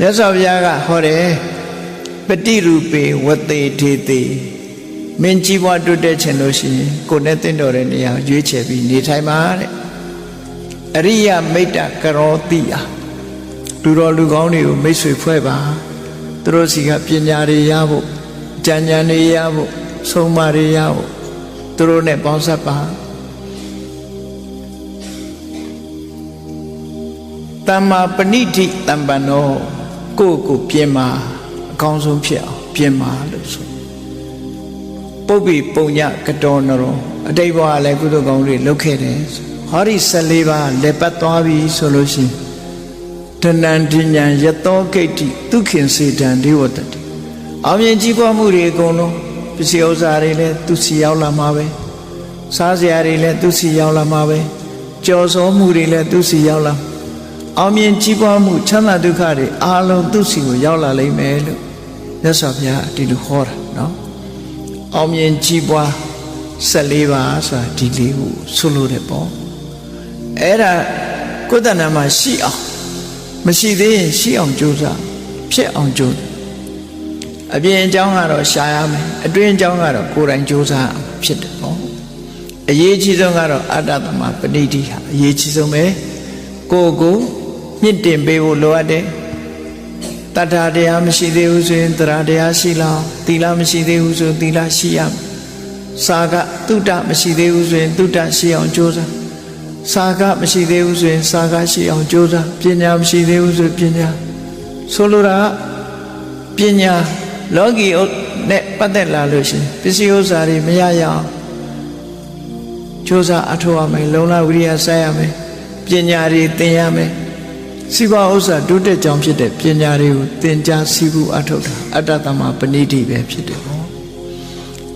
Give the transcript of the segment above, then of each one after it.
မြတ်စွာဘုရားကဟောတယ်ပฏิရူပေဝတေထေတေမင်းကြီးပွားတိုးတက်ခြင်းလို့ရှိရင်ကိုယ်နဲ့တင့်တော်တဲ့နေရာရွေးချယ်ပြီးနေထိုင်ပါတဲ့အရိယမိတ္တကရောတိယလူတော်လူကောင်းတွေကိုမိတ်ဆွေဖွဲ့ပါသူတို့စီကပညာတွေရဖို့ဉာဏ်တွေရဖို့ဆုံးမတွေရဖို့သူတို့နဲ့ပေါင်းစပ်ပါတမ္မာပဏိတိတမ္ပန္နောကိုပြင်မာအကောင်းဆုံးဖြစ်အောင်ပြင်မာလို့ဆိုပုပ္ပိပုံညကတောနရောအတိတ်ဘဝလည်းကုသိုလ်ကောင်းတွေလုပ်ခဲ့တယ်ဟောဒီ14ပါးလက်ပတ်သွားပြီဆိုလို့ရှိရင်တဏ္ဍဉ္ဉံယတောဂိတ္တိဒုက္ခင်စေတံဒေဝတတိအောင်မြင်ကြီးပွားမှုတွေအကုန်လုံးပစ္စည်းဥစ္စာတွေလည်းသူစီရောက်လာမှာပဲစားစရာတွေလည်းသူစီရောက်လာမှာပဲကြော်စောမှုတွေလည်းသူစီရောက်လာအောင်မြင်ကြီးပွားမှုချမ်းသာဒုက္ခတွေအားလုံးသူစီကိုရောက်လာလိမ့်မယ်လို့မြတ်စွာဘုရားဒီလိုဟောတာနော်အောင်မြင်ကြီးပွား14ပါးဆိုတာဒီလေးကိုဆိုလိုတယ်ပေါ့အဲ့ဒါကိုယ်တဏ္ဍာမှာရှိအောင်မရှိသေးရင်ရှိအောင်ကြိုးစားဖြစ်အောင်ကြိုးအပြင်အကြောင်းကတော့ရှားရမယ်အတွင်းအကြောင်းကတော့ကိုယ်တိုင်ကြိုးစားဖြစ်တယ်ပေါ့အရေးကြီးဆုံးကတော့အတ္တသမပဏိတိဟာအရေးကြီးဆုံးပဲကိုမြင့်တင်ပေးဖို့လိုအပ်တယ်တတ္ထာတရားမရှိသေးဘူးဆိုရင်တရားတရားရှိလောက်သီလမရှိသေးဘူးဆိုသီလရှိရမယ်စာကတုဒ္ဒမရှိသေးဘူးဆိုရင်တုဒ္ဒရှိအောင်ကြိုးစားစာကမရှိသေးဘူးဆိုရင်စာကရှိအောင်ကြိုးစားပညာမရှိသေးဘူးဆိုပညာဆိုလိုတာပညာလောကီနဲ့ပတ်သက်လာလို့ရှိရင်ပစ္စည်းဥစ္စာတွေမရရအောင်ကြိုးစားအထောက်အမယ်လုံလဝိရိယစိုက်ရမယ်ပညာတွေသင်ရမယ်စိဘဥစ္စာတိုးတက်ကြောင်းဖြစ်တဲ့ပညာတွေကိုသင်ကြားစီးပူးအထောက်တာအတ္တသမပဏိတိပဲဖြစ်တယ်ပေါ့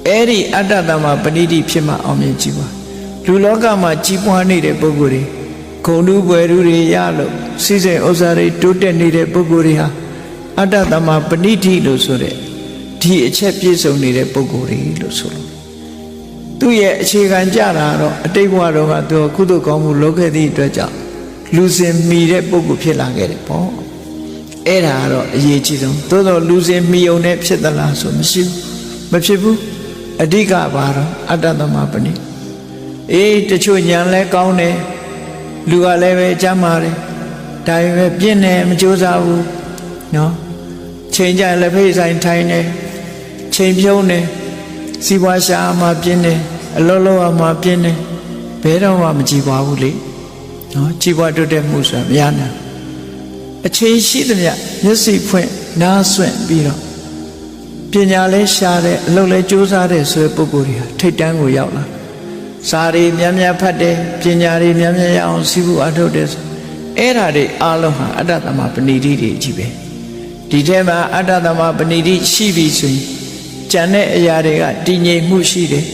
အဲ့ဒီအတ္တသမပဏိတိဖြစ်မှအောင်မြင်ကြည့်ပါလူလောကမှာကြီးပွားနေတဲ့ပုဂ္ဂိုလ်တွေဂုဏ်ဓုဘွယ်ဓုတွေရလို့စိစိမ်ဥစ္စာတွေတိုးတက်နေတဲ့ပုဂ္ဂိုလ်တွေဟာအတ္တသမပဏိတိလို့ဆိုတဲ့ဒီအချက်ပြည့်စုံနေတဲ့ပုဂ္ဂိုလ်တွေလို့ဆိုလို့သူ့ရဲ့အခြေခံကြတာတော့အတိတ်ဘဝတော့ကသူကုသိုလ်ကောင်းမှုလုပ်ခဲ့သည့်အတွက်ကြောင့်လူစင်မီတဲ့ပုဂ္ဂိုလ်ဖြစ်လာခဲ့တယ်ပေါ့အဲ့ဒါကတော့အရေးကြီးဆုံးသို့တော့လူစင်မီုံနဲ့ဖြစ်သလားဆိုမရှိဘူးမဖြစ်ဘူးအဓိကပါတော့အတ္တသမပဏိတချို့ညာလဲကောင်းတယ်လူကလည်းပဲကြမ်းပါတယ်ဒါပေမဲ့ပြင်းတယ်မကြိုးစားဘူးနော်ချိန်ကြလက်ဖိတ်ဆိုင်ထိုင်တယ်ချိန်ဖြုံးတယ်စီးပွားရှာမှပြင်းတယ်အလုံးလုံးမှပြင်းတယ်ဘယ်တော့မှမကြည်ပါဘူးလေနော်ကြည်ပွားတိုးတက်မှုဆိုတာမရနိုင်အချိန်ရှိသမျှမျက်စိဖွင့်နားဆွင့်ပြီးတော့ပညာလဲရှားတယ်အလုံးလဲကြိုးစားတဲ့ဆိုတဲ့ပုဂ္ဂိုလ်တွေဟာထိတ်တန်းကိုရောက်လာစာတွေများများဖတ်တယ်ပညာတွေများများရအောင်စီးပူးအထောက်တယ်အဲ့ဓာတွေအားလုံးဟာအတ္တသမပဏိတိတွေကြီးပဲဒီထဲမှာအတ္တသမပဏိတိရှိပြီဆိုရင်ကျန်တဲ့အရာတွေကတည်ငြိမ်မှုရှိတယ်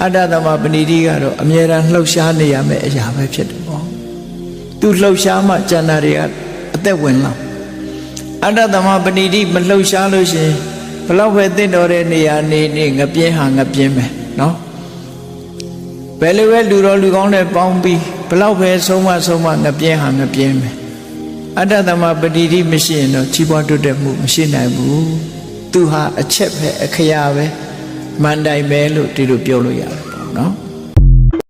အတ္တသမပဏိတိကတော့အမြဲတမ်းလှုပ်ရှားနေရမယ့်အရာပဲဖြစ်တယ်ပေါ့သူလှုပ်ရှားမှကျန်တာတွေကအသက်ဝင်လာအတ္တသမပဏိတိမလှုပ်ရှားလို့ရှိရင်ဘလောက်ပဲတင့်တော်တဲ့နေရာနေငပြင်းဟာငပြင်းပဲနော်ဘယ်လိုပဲလူတော်လူကောင်းနဲ့ပေါင်းပြီးဘလောက်ပဲဆုံးမငပြင်းဟာငပြင်းပဲအတ္တသမပဏိတိမရှိရင်တော့ကြီးပွားတိုးတက်မှုမရှိနိုင်ဘူးသူဟာအချက်ပဲအခရာပဲမန်တိုင်ပဲလို့ဒီလိုပြောလို့ရတယ်ပေါ့နော်